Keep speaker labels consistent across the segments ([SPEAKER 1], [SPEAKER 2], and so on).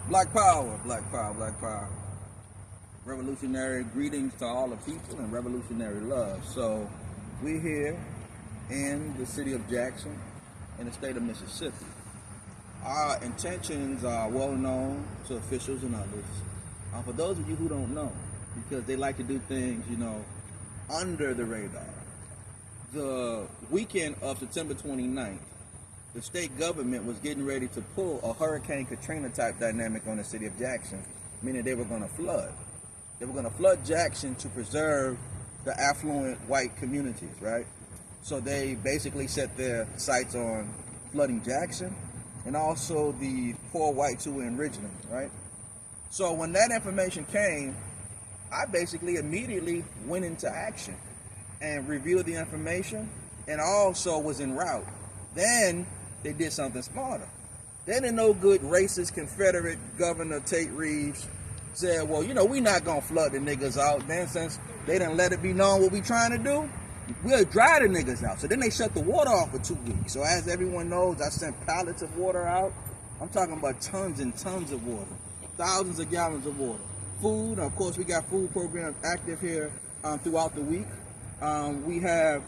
[SPEAKER 1] Black power, black power, black power. Revolutionary greetings to all the people and revolutionary love. So we're here in the city of Jackson in the state of Mississippi. Our intentions are well known to officials and others. For those of you who don't know, because they like to do things, under the radar. The weekend of September 29th, the state government was getting ready to pull a Hurricane Katrina type dynamic on the city of Jackson, meaning they were going to flood. They were going to flood Jackson to preserve the affluent white communities, right? So they basically set their sights on flooding Jackson and also the poor whites who were in Ridgeland, right? So when that information came, I basically immediately went into action and reviewed the information and also was en route. Then they did something smarter. Then the no good racist Confederate Governor Tate Reeves said, well, we not gonna flood the niggas out. Then since they done let it be known what we trying to do, we'll dry the niggas out. So then they shut the water off for 2 weeks. So as everyone knows, I sent pallets of water out. I'm talking about tons and tons of water, thousands of gallons of water. Food, of course, we got food programs active here throughout the week. We have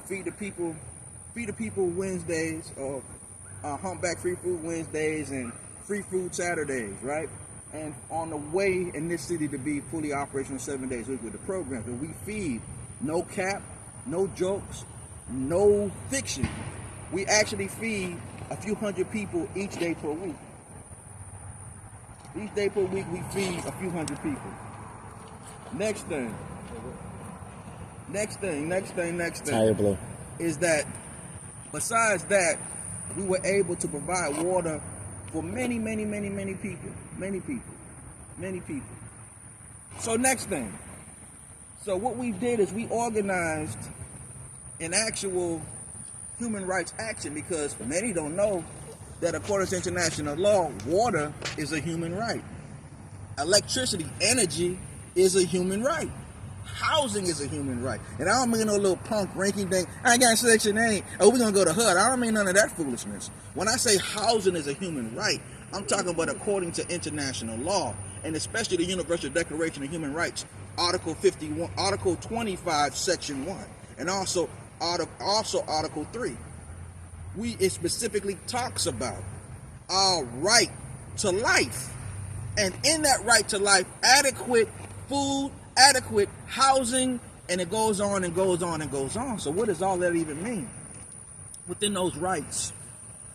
[SPEAKER 1] Feed the People Wednesdays, or Humpback Free Food Wednesdays, and Free Food Saturdays, right? And on the way in this city to be fully operational 7 days a week with the programs. And we feed, no cap, no jokes, no fiction. We actually feed a few hundred people each day per week. Each day per week we feed a few hundred people. Next thing
[SPEAKER 2] Tire blow.
[SPEAKER 1] is that besides that, we were able to provide water for many people. So next thing. So what we did is we organized an actual human rights action, because many don't know that according to international law, water is a human right. Electricity, energy is a human right. Housing is a human right. And I don't mean no little punk ranking thing. I ain't got Section 8. Oh, we're going to go to HUD. I don't mean none of that foolishness. When I say housing is a human right, I'm talking about according to international law, and especially the Universal Declaration of Human Rights, Article 51, Article 25, Section 1, and also Article 3. It specifically talks about our right to life. And in that right to life, adequate food, adequate housing, and it goes on and goes on and goes on. So what does all that even mean? Within those rights,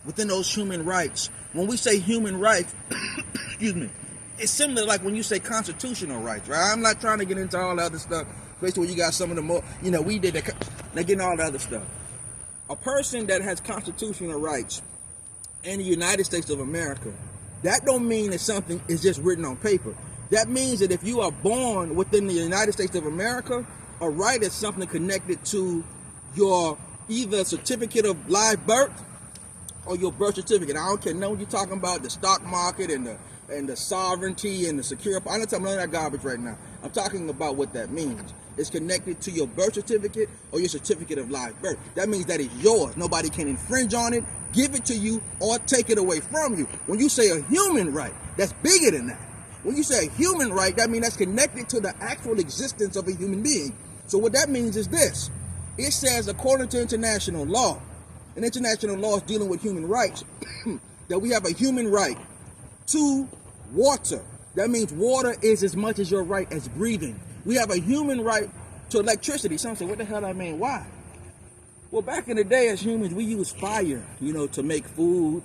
[SPEAKER 1] within those human rights, when we say human rights, excuse me, it's similar like when you say constitutional rights, right? I'm not trying to get into all the other stuff, especially when you got some of the more, we did that, they're getting all the other stuff. A person that has constitutional rights in the United States of America, that don't mean that something is just written on paper. That means that if you are born within the United States of America, a right is something connected to your either certificate of live birth or your birth certificate. I don't care. No, you're talking about the stock market and the sovereignty and the security. I'm not talking about that garbage right now. I'm talking about what that means. It's connected to your birth certificate or your certificate of live birth. That means that it's yours. Nobody can infringe on it, give it to you, or take it away from you. When you say a human right, that's bigger than that. When you say a human right, that means that's connected to the actual existence of a human being. So what that means is this. It says, according to international law, and international law is dealing with human rights, that we have a human right to water. That means water is as much as your right as breathing. We have a human right to electricity. Some say, what the hell I mean? Why? Well, back in the day as humans, we used fire, to make food,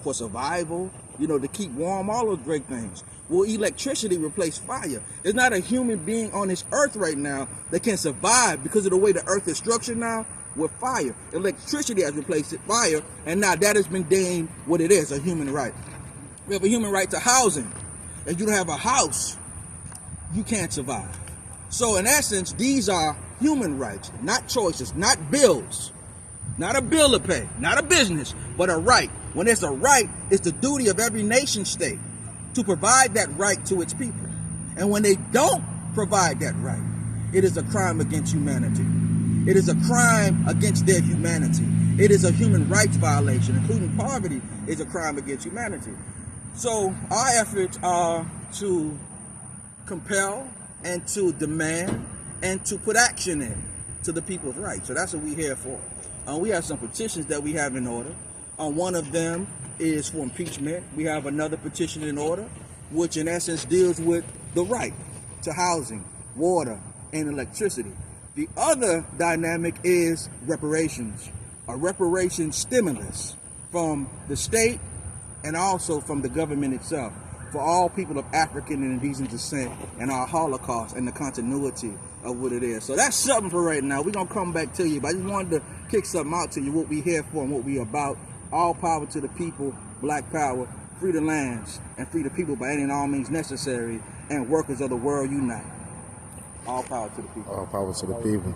[SPEAKER 1] for survival, to keep warm, all those great things. Well, electricity replaced fire. There's not a human being on this earth right now that can survive because of the way the earth is structured now with fire. Electricity has replaced fire, and now that has been deemed what it is, a human right. We have a human right to housing. If you don't have a house, you can't survive. So in essence, these are human rights, not choices, not bills, not a bill to pay, not a business, but a right. When it's a right, it's the duty of every nation state to provide that right to its people. And when they don't provide that right, it is a crime against humanity. It is a crime against their humanity. It is a human rights violation, including poverty is a crime against humanity. So our efforts are to compel and to demand and to put action in to the people's rights. So that's what we're here for. We have some petitions that we have in order. One of them is for impeachment. We have another petition in order, which in essence deals with the right to housing, water, and electricity. The other dynamic is reparations, a reparation stimulus from the state and also from the government itself for all people of African and Indigenous descent and our Holocaust and the continuity of what it is. So that's something for right now. We're going to come back to you, but I just wanted to kick something out to you, what we here for and what we about. All power to the people, Black power, free the lands, and free the people by any and all means necessary, and workers of the world unite. All power to the people.
[SPEAKER 2] All power to the people.